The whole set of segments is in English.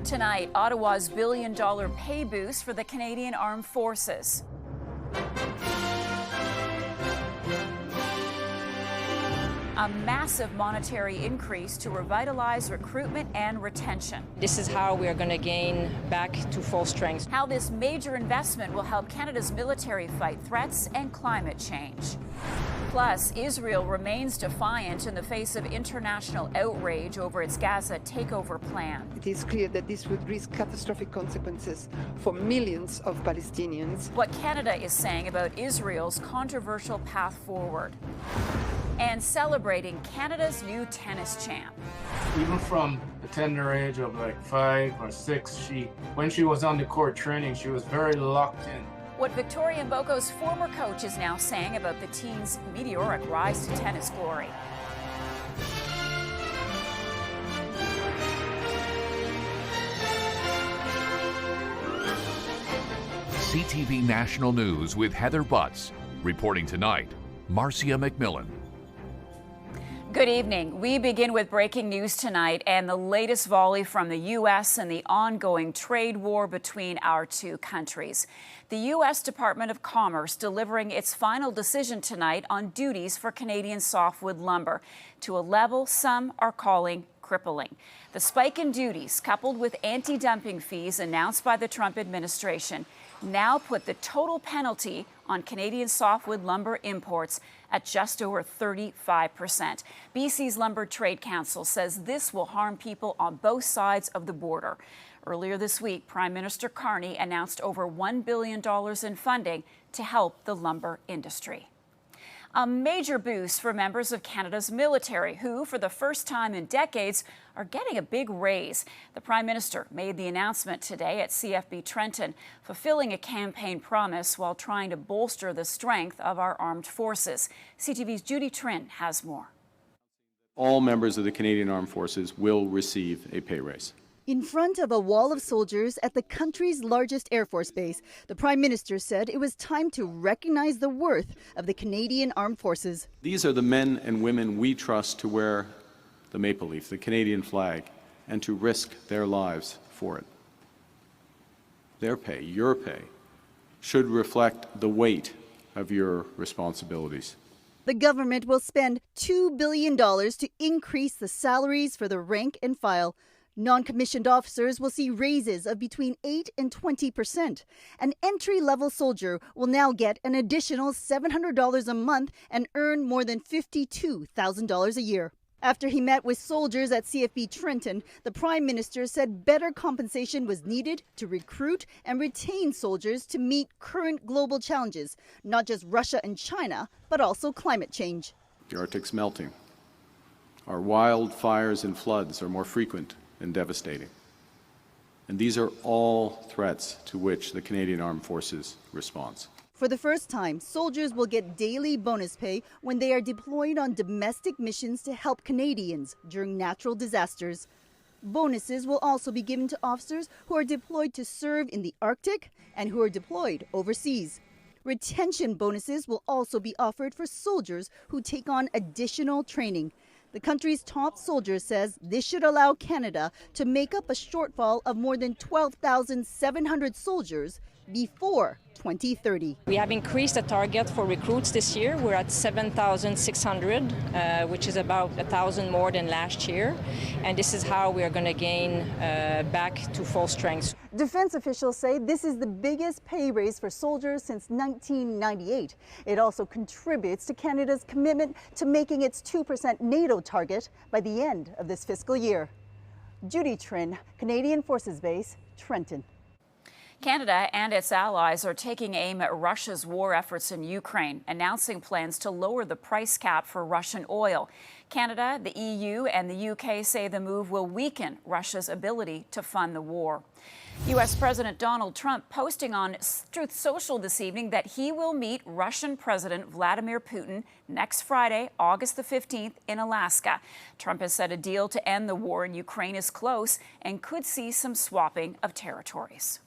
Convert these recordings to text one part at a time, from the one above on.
Tonight, Ottawa's billion-dollar pay boost for the Canadian Armed Forces. A massive monetary increase to revitalize recruitment and retention. This is how we are going to gain back to full strength. How this major investment will help Canada's military fight threats and climate change. Plus, Israel remains defiant in the face of international outrage over its Gaza takeover plan. It is clear that this would risk catastrophic consequences for millions of Palestinians. What Canada is saying about Israel's controversial path forward. And celebrating Canada's new tennis champ. Even from a tender age of like 5 or 6, when she was on the court training, she was very locked in. What Victoria Mboko's former coach is now saying about the team's meteoric rise to tennis glory. CTV National News with Heather Butts. Reporting tonight, Marcia McMillan. Good evening. We begin with breaking news tonight and the latest volley from the U.S. and the ongoing trade war between our two countries. The U.S. Department of Commerce delivering its final decision tonight on duties for Canadian softwood lumber to a level some are calling crippling. The spike in duties, coupled with anti-dumping fees announced by the Trump administration, now put the total penalty on Canadian softwood lumber imports at just over 35%. BC's Lumber Trade Council says this will harm people on both sides of the border. Earlier this week, Prime Minister Carney announced over $1 billion in funding to help the lumber industry. A major boost for members of Canada's military, who, for the first time in decades, are getting a big raise. The Prime Minister made the announcement today at CFB Trenton, fulfilling a campaign promise while trying to bolster the strength of our armed forces. CTV's Judy Trinh has more. All members of the Canadian Armed Forces will receive a pay raise. In front of a wall of soldiers at the country's largest Air Force base, the Prime Minister said it was time to recognize the worth of the Canadian Armed Forces. These are the men and women we trust to wear the maple leaf, the Canadian flag, and to risk their lives for it. Their pay, your pay, should reflect the weight of your responsibilities. The government will spend $2 billion to increase the salaries for the rank and file. Non-commissioned officers will see raises of between 8 and 20%. An entry-level soldier will now get an additional $700 a month and earn more than $52,000 a year. After he met with soldiers at CFB Trenton, the Prime Minister said better compensation was needed to recruit and retain soldiers to meet current global challenges, not just Russia and China, but also climate change. The Arctic's melting. Our wildfires and floods are more frequent and devastating. And these are all threats to which the Canadian Armed Forces responds. For the first time, soldiers will get daily bonus pay when they are deployed on domestic missions to help Canadians during natural disasters. Bonuses will also be given to officers who are deployed to serve in the Arctic and who are deployed overseas. Retention bonuses will also be offered for soldiers who take on additional training. The country's top soldier says this should allow Canada to make up a shortfall of more than 12,700 soldiers before 2030. We have increased the target for recruits this year. We're at 7,600, which is about 1,000 more than last year. And this is how we are going to gain back to full strength. Defense officials say this is the biggest pay raise for soldiers since 1998. It also contributes to Canada's commitment to making its 2% NATO target by the end of this fiscal year. Judy Trinh, Canadian Forces Base, Trenton. Canada and its allies are taking aim at Russia's war efforts in Ukraine, announcing plans to lower the price cap for Russian oil. Canada, the EU, and the UK say the move will weaken Russia's ability to fund the war. U.S. President Donald Trump posting on Truth Social this evening that he will meet Russian President Vladimir Putin next Friday, August the 15th, in Alaska. Trump has said a deal to end the war in Ukraine is close and could see some swapping of territories.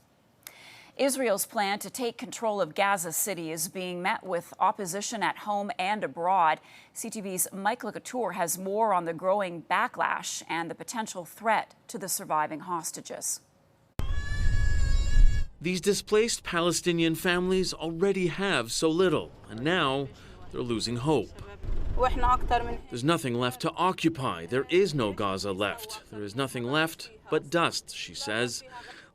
Israel's plan to take control of Gaza City is being met with opposition at home and abroad. CTV's Mike Lacouture has more on the growing backlash and the potential threat to the surviving hostages. These displaced Palestinian families already have so little, and now they're losing hope. There's nothing left to occupy. There is no Gaza left. There is nothing left but dust, she says.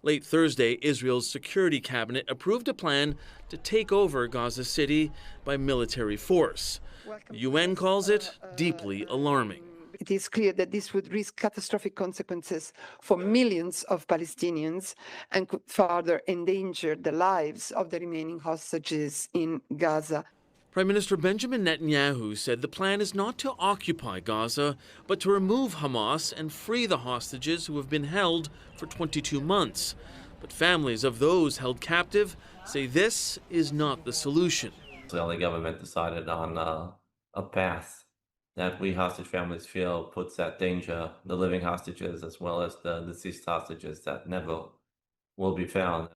Late Thursday, Israel's security cabinet approved a plan to take over Gaza City by military force. The UN calls it deeply alarming. It is clear that this would risk catastrophic consequences for millions of Palestinians and could further endanger the lives of the remaining hostages in Gaza. Prime Minister Benjamin Netanyahu said the plan is not to occupy Gaza, but to remove Hamas and free the hostages who have been held for 22 months. But families of those held captive say this is not the solution. The government decided on a path that we hostage families feel puts at danger the living hostages as well as the deceased hostages that never will be found.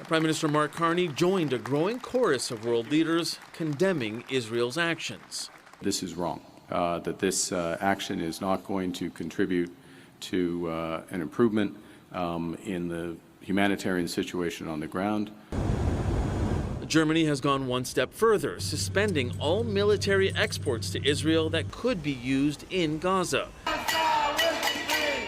Prime Minister Mark Carney joined a growing chorus of world leaders condemning Israel's actions. This is wrong, that this action is not going to contribute to an improvement in the humanitarian situation on the ground. Germany has gone one step further, suspending all military exports to Israel that could be used in Gaza.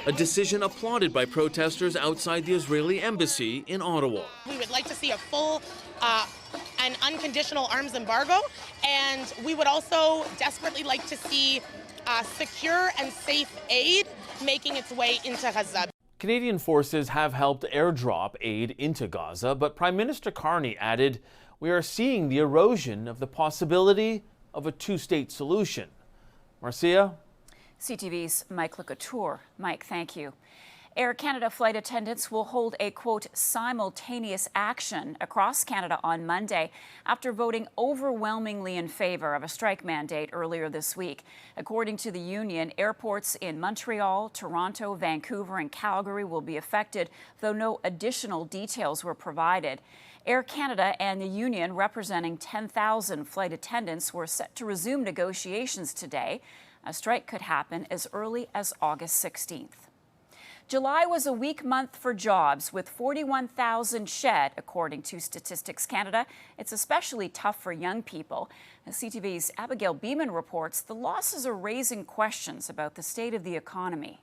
A decision applauded by protesters outside the Israeli embassy in Ottawa. We would like to see a full and unconditional arms embargo, and we would also desperately like to see secure and safe aid making its way into Gaza. Canadian forces have helped airdrop aid into Gaza, but Prime Minister Carney added, "We are seeing the erosion of the possibility of a two-state solution." Marcia? CTV's Mike Lecouture. Mike, thank you. Air Canada flight attendants will hold a, quote, simultaneous action across Canada on Monday after voting overwhelmingly in favor of a strike mandate earlier this week. According to the union, airports in Montreal, Toronto, Vancouver, and Calgary will be affected, though no additional details were provided. Air Canada and the union, representing 10,000 flight attendants, were set to resume negotiations today. A strike could happen as early as August 16th. July was a weak month for jobs, with 41,000 shed, according to Statistics Canada. It's especially tough for young people. As CTV's Abigail Beeman reports, the losses are raising questions about the state of the economy.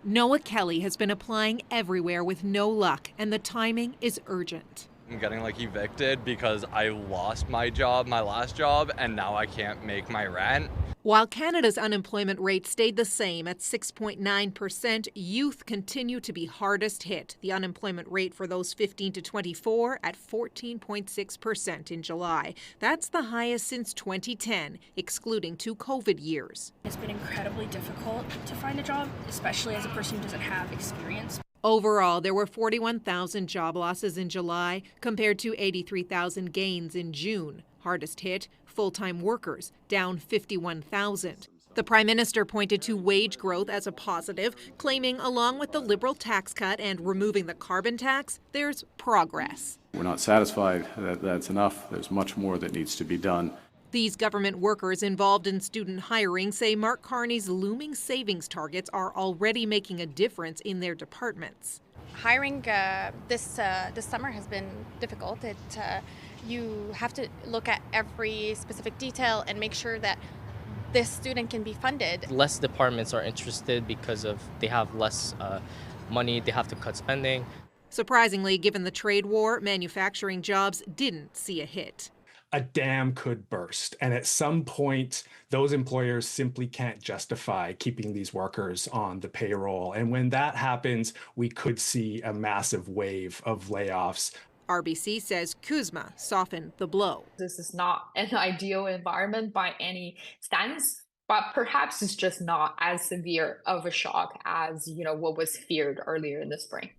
Noah Kelly has been applying everywhere with no luck, and the timing is urgent. I'm getting evicted because I lost my job, my last job, and now I can't make my rent. While Canada's unemployment rate stayed the same at 6.9%, youth continue to be hardest hit. The unemployment rate for those 15 to 24 at 14.6% in July. That's the highest since 2010, excluding 2 COVID years. It's been incredibly difficult to find a job, especially as a person who doesn't have experience. Overall, there were 41,000 job losses in July compared to 83,000 gains in June. Hardest hit, full-time workers, down 51,000. The Prime Minister pointed to wage growth as a positive, claiming along with the Liberal tax cut and removing the carbon tax, there's progress. We're not satisfied that that's enough. There's much more that needs to be done. These government workers involved in student hiring say Mark Carney's looming savings targets are already making a difference in their departments. Hiring this summer has been difficult. You have to look at every specific detail and make sure that this student can be funded. Less departments are interested because they have less money, they have to cut spending. Surprisingly, given the trade war, manufacturing jobs didn't see a hit. A dam could burst, and at some point, those employers simply can't justify keeping these workers on the payroll. And when that happens, we could see a massive wave of layoffs. RBC says CUSMA softened the blow. This is not an ideal environment by any stance, but perhaps it's just not as severe of a shock as, what was feared earlier in the spring.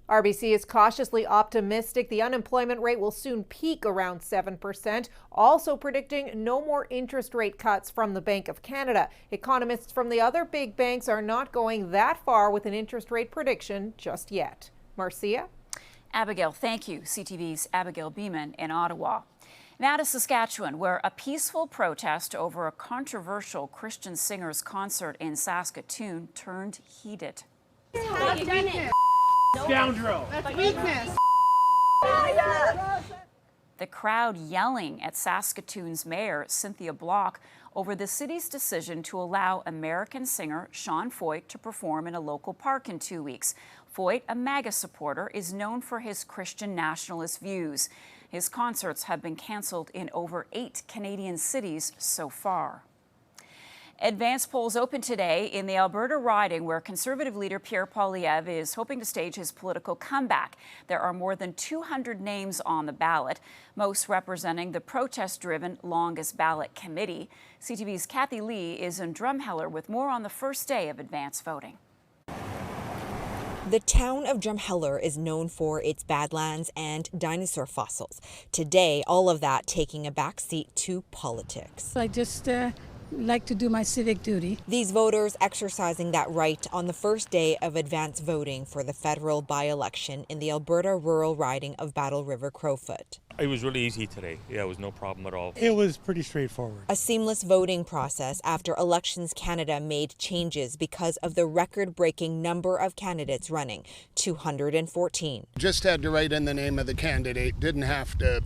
RBC is cautiously optimistic the unemployment rate will soon peak around 7%, also predicting no more interest rate cuts from the Bank of Canada. Economists from the other big banks are not going that far with an interest rate prediction just yet. Marcia? Abigail, thank you. CTV's Abigail Beeman in Ottawa. Now to Saskatchewan, where a peaceful protest over a controversial Christian singer's concert in Saskatoon turned heated. Scoundrel! That's weakness. The crowd yelling at Saskatoon's mayor, Cynthia Block, over the city's decision to allow American singer Sean Foyt to perform in a local park in 2 weeks. Foyt, a MAGA supporter, is known for his Christian nationalist views. His concerts have been canceled in over 8 Canadian cities so far. Advance polls open today in the Alberta riding, where Conservative leader Pierre Poilievre is hoping to stage his political comeback. There are more than 200 names on the ballot, most representing the protest-driven longest ballot committee. CTV's Kathy Lee is in Drumheller with more on the first day of advance voting. The town of Drumheller is known for its badlands and dinosaur fossils. Today, all of that taking a backseat to politics. I just like to do my civic duty. These voters exercising that right on the first day of advance voting for the federal by-election in the Alberta rural riding of Battle River Crowfoot. It was really easy today. Yeah, it was no problem at all. It was pretty straightforward. A seamless voting process after Elections Canada made changes because of the record-breaking number of candidates running, 214. Just had to write in the name of the candidate, didn't have to,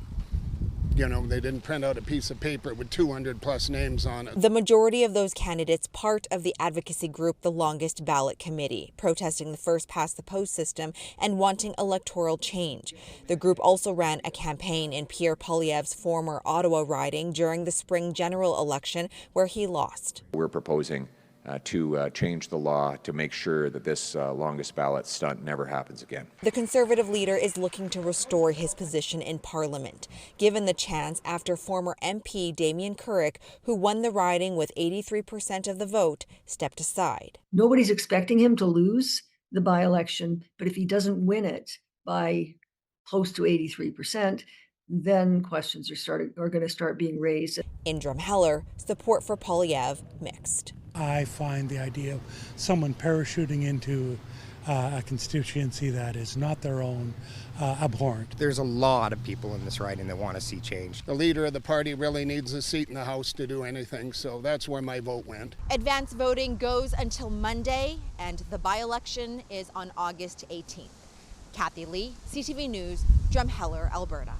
they didn't print out a piece of paper with 200 plus names on it. The majority of those candidates part of the advocacy group The Longest Ballot Committee, protesting the first-past-the-post system and wanting electoral change. The group also ran a campaign in Pierre Poilievre's former Ottawa riding during the spring general election, where he lost. We're proposing to change the law to make sure that this longest ballot stunt never happens again. The Conservative leader is looking to restore his position in Parliament, given the chance after former MP Damien Currick, who won the riding with 83% of the vote, stepped aside. Nobody's expecting him to lose the by-election, but if he doesn't win it by close to 83%, then questions are going to start being raised. In Drumheller, support for Poilievre mixed. I find the idea of someone parachuting into a constituency that is not their own abhorrent. There's a lot of people in this riding that want to see change. The leader of the party really needs a seat in the House to do anything, so that's where my vote went. Advance voting goes until Monday, and the by-election is on August 18th. Kathy Lee, CTV News, Drumheller, Alberta.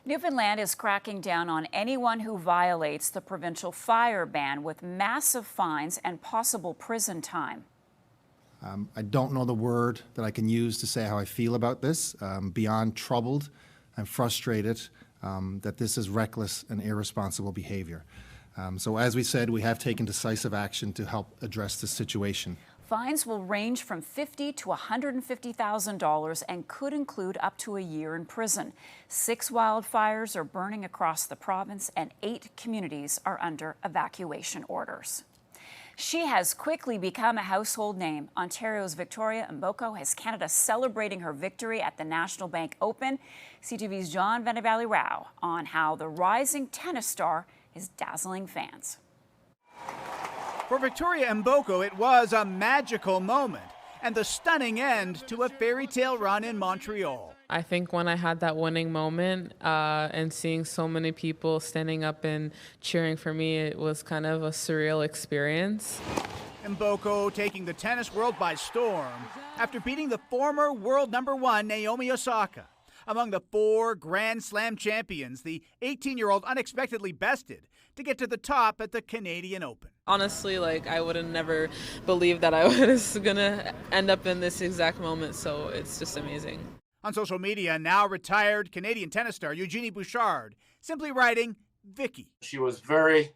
Newfoundland is cracking down on anyone who violates the provincial fire ban with massive fines and possible prison time. I don't know the word that I can use to say how I feel about this. Beyond troubled and frustrated that this is reckless and irresponsible behavior. So as we said, we have taken decisive action to help address this situation. Fines will range from $50,000 to $150,000 and could include up to a year in prison. 6 wildfires are burning across the province and 8 communities are under evacuation orders. She has quickly become a household name. Ontario's Victoria Mboko has Canada celebrating her victory at the National Bank Open. CTV's John Venevali-Rao on how the rising tennis star is dazzling fans. For Victoria Mboko, it was a magical moment and the stunning end to a fairy tale run in Montreal. I think when I had that winning moment and seeing so many people standing up and cheering for me, it was kind of a surreal experience. Mboko taking the tennis world by storm after beating the former world #1 Naomi Osaka. Among the 4 Grand Slam champions, the 18-year-old unexpectedly bested to get to the top at the Canadian Open. Honestly, I would have never believed that I was going to end up in this exact moment, so it's just amazing. On social media, now retired Canadian tennis star Eugenie Bouchard simply writing, Vicky. She was very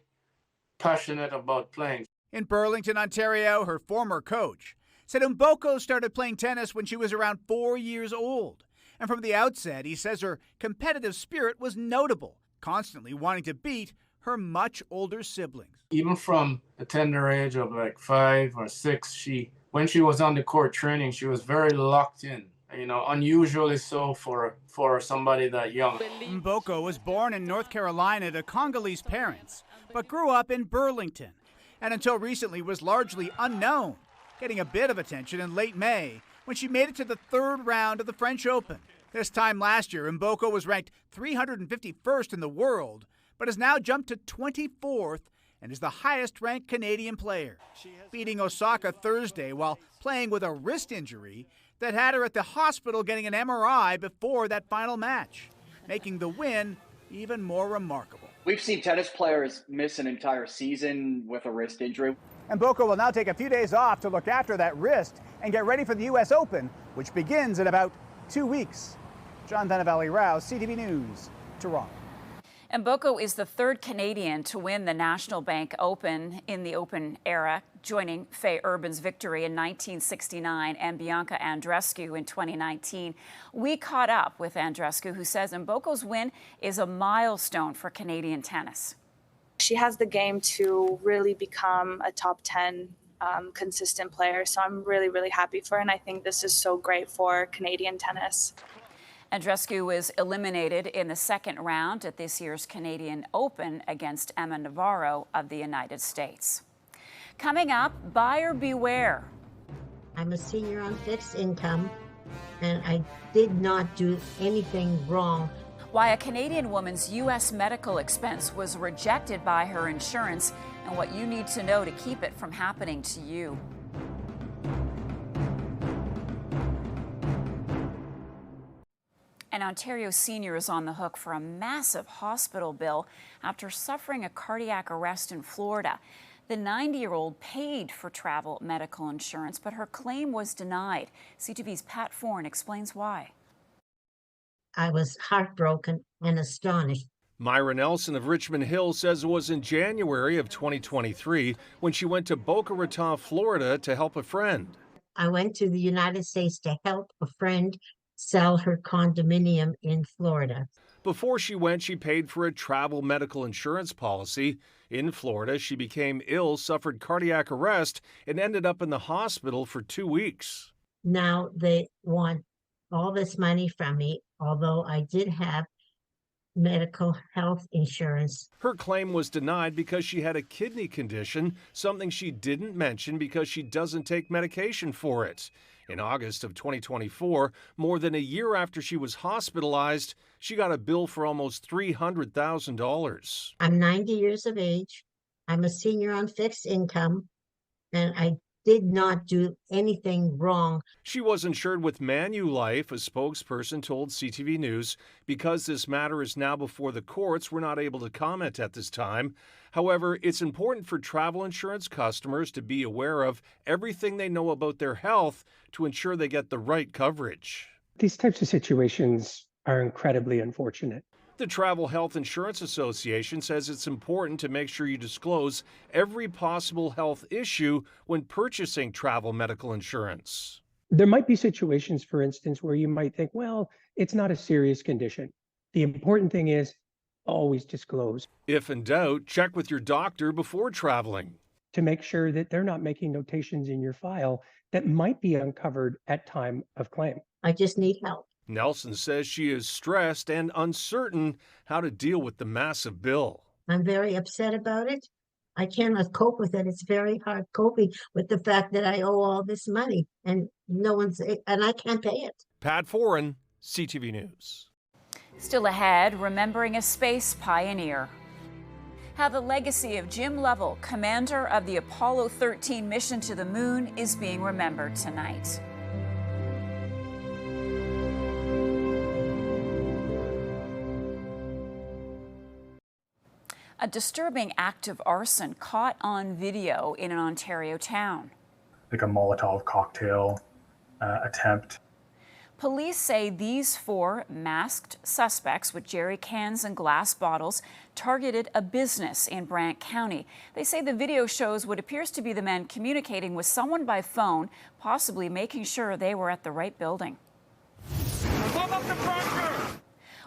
passionate about playing. In Burlington, Ontario, her former coach said Mboko started playing tennis when she was around 4 years old. And from the outset, he says her competitive spirit was notable, constantly wanting to beat her much older siblings. Even from a tender age of 5 or 6, when she was on the court training, she was very locked in. Unusually so for somebody that young. Mboko was born in North Carolina to Congolese parents, but grew up in Burlington, and until recently was largely unknown, getting a bit of attention in late May when she made it to the 3rd round of the French Open. This time last year, Mboko was ranked 351st in the world, but has now jumped to 24th and is the highest-ranked Canadian player. Beating Osaka Thursday while playing with a wrist injury, that had her at the hospital getting an MRI before that final match, making the win even more remarkable. We've seen tennis players miss an entire season with a wrist injury. And Boko will now take a few days off to look after that wrist and get ready for the U.S. Open, which begins in about 2 weeks. John Valley-Rouse, CTV News, Toronto. And Boko is the third Canadian to win the National Bank Open in the Open era, joining Faye Urban's victory in 1969 and Bianca Andreescu in 2019. We caught up with Andreescu, who says Mboko's win is a milestone for Canadian tennis. She has the game to really become a top 10 consistent player, so I'm really, really happy for her, and I think this is so great for Canadian tennis. Andreescu was eliminated in the second round at this year's Canadian Open against Emma Navarro of the United States. Coming up, buyer beware. I'm a senior on fixed income, and I did not do anything wrong. Why a Canadian woman's U.S. medical expense was rejected by her insurance, and what you need to know to keep it from happening to you. An Ontario senior is on the hook for a massive hospital bill after suffering a cardiac arrest in Florida. The 90-year-old paid for travel medical insurance, but her claim was denied. CTV's Pat Foran explains why. I was heartbroken and astonished. Myra Nelson of Richmond Hill says it was in January of 2023 when she went to Boca Raton, Florida to help a friend. I went to the United States to help a friend sell her condominium in Florida. Before she went, she paid for a travel medical insurance policy. In Florida, she became ill, suffered cardiac arrest, and ended up in the hospital for 2 weeks. Now they want all this money from me, although I did have medical health insurance. Her claim was denied because she had a kidney condition, something she didn't mention because she doesn't take medication for it. In August of 2024, more than a year after she was hospitalized, she got a bill for almost $300,000. I'm 90 years of age. I'm a senior on fixed income, and I did not do anything wrong. She was insured with Manulife, a spokesperson told CTV News. Because this matter is now before the courts, we're not able to comment at this time. However, it's important for travel insurance customers to be aware of everything they know about their health to ensure they get the right coverage. These types of situations are incredibly unfortunate. The Travel Health Insurance Association says it's important to make sure you disclose every possible health issue when purchasing travel medical insurance. There might be situations, for instance, where you might think, well, it's not a serious condition. The important thing is always disclose. If in doubt, check with your doctor before traveling. To make sure that they're not making notations in your file that might be uncovered at time of claim. I just need help. Nelson says she is stressed and uncertain how to deal with the massive bill. I'm very upset about it. I cannot cope with it. It's very hard coping with the fact that I owe all this money and I can't pay it. Pat Foran, CTV News. Still ahead, remembering a space pioneer. How the legacy of Jim Lovell, commander of the Apollo 13 mission to the moon, is being remembered tonight. A disturbing act of arson caught on video in an Ontario town. Like a Molotov cocktail attempt. Police say these 4 masked suspects with jerry cans and glass bottles targeted a business in Brant County. They say the video shows what appears to be the men communicating with someone by phone, possibly making sure they were at the right building.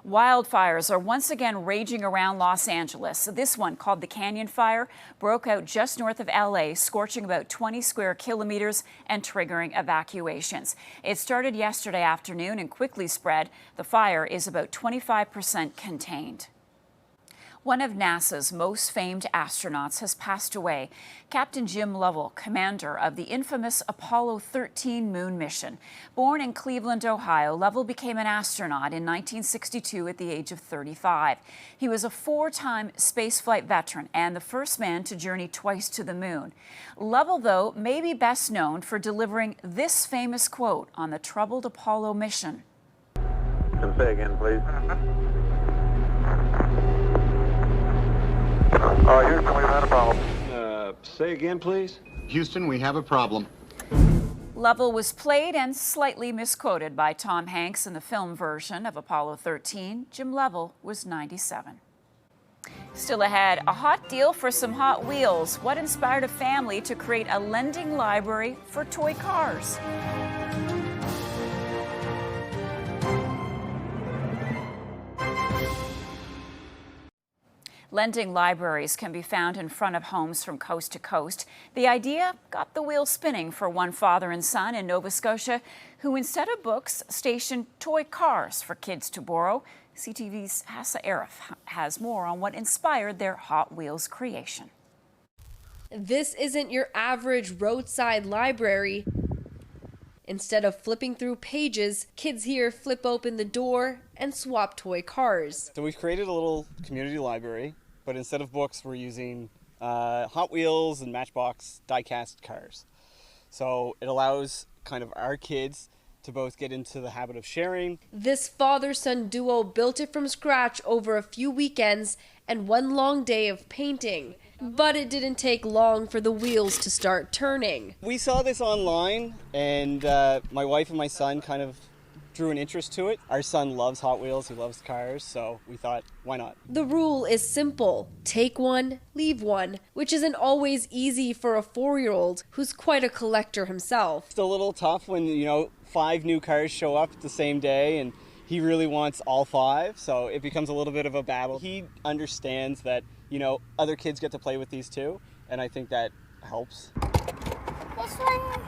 Wildfires are once again raging around Los Angeles. This one, called the Canyon Fire, broke out just north of LA, scorching about 20 square kilometers and triggering evacuations. It started yesterday afternoon and quickly spread. The fire is about 25% contained. One of NASA's most famed astronauts has passed away. Captain Jim Lovell, commander of the infamous Apollo 13 moon mission. Born in Cleveland, Ohio, Lovell became an astronaut in 1962 at the age of 35. He was a four-time spaceflight veteran and the first man to journey twice to the moon. Lovell, though, may be best known for delivering this famous quote on the troubled Apollo mission. Can say again, please. Houston, we've had a problem. Say again, please. Houston, we have a problem. Lovell was played and slightly misquoted by Tom Hanks in the film version of Apollo 13. Jim Lovell was 97. Still ahead, a hot deal for some Hot Wheels. What inspired a family to create a lending library for toy cars? Lending libraries can be found in front of homes from coast to coast. The idea got the wheel spinning for one father and son in Nova Scotia who, instead of books, stationed toy cars for kids to borrow. CTV's Hassa Arif has more on what inspired their Hot Wheels creation. This isn't your average roadside library. Instead of flipping through pages, kids here flip open the door and swap toy cars. So we've created a little community library, but instead of books, we're using Hot Wheels and Matchbox die-cast cars. So it allows kind of our kids to both get into the habit of sharing. This father-son duo built it from scratch over a few weekends and one long day of painting. But it didn't take long for the wheels to start turning. We saw this online, and my wife and my son kind of drew an interest to it. Our son loves Hot Wheels, he loves cars, so we thought, why not? The rule is simple. Take one, leave one, which isn't always easy for a 4-year-old who's quite a collector himself. It's a little tough when, 5 new cars show up the same day, and he really wants all 5, so it becomes a little bit of a battle. He understands that other kids get to play with these too, and I think that helps. This one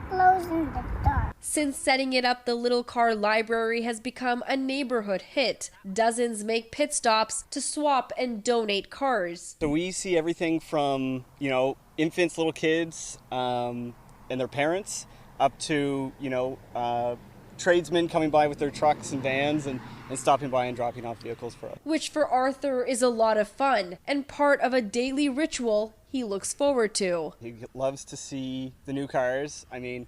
glows in the dark. Since setting it up, the little car library has become a neighborhood hit. Dozens make pit stops to swap and donate cars. So we see everything from, infants, little kids, and their parents, up to, tradesmen coming by with their trucks and vans and stopping by and dropping off vehicles for us. Which for Arthur is a lot of fun and part of a daily ritual he looks forward to. He loves to see the new cars. I mean,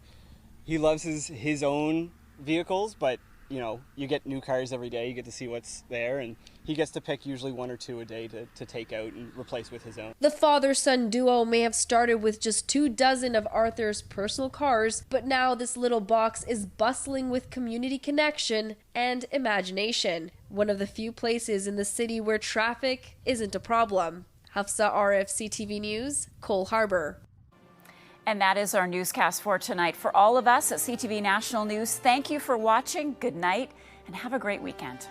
he loves his own vehicles, but you get new cars every day. You get to see what's there, and he gets to pick usually 1 or 2 a day to take out and replace with his own. The father-son duo may have started with just 24 of Arthur's personal cars, but now this little box is bustling with community connection and imagination. One of the few places in the city where traffic isn't a problem. Hafsa Arif, CTV News, Cole Harbour. And that is our newscast for tonight. For all of us at CTV National News, thank you for watching. Good night and have a great weekend.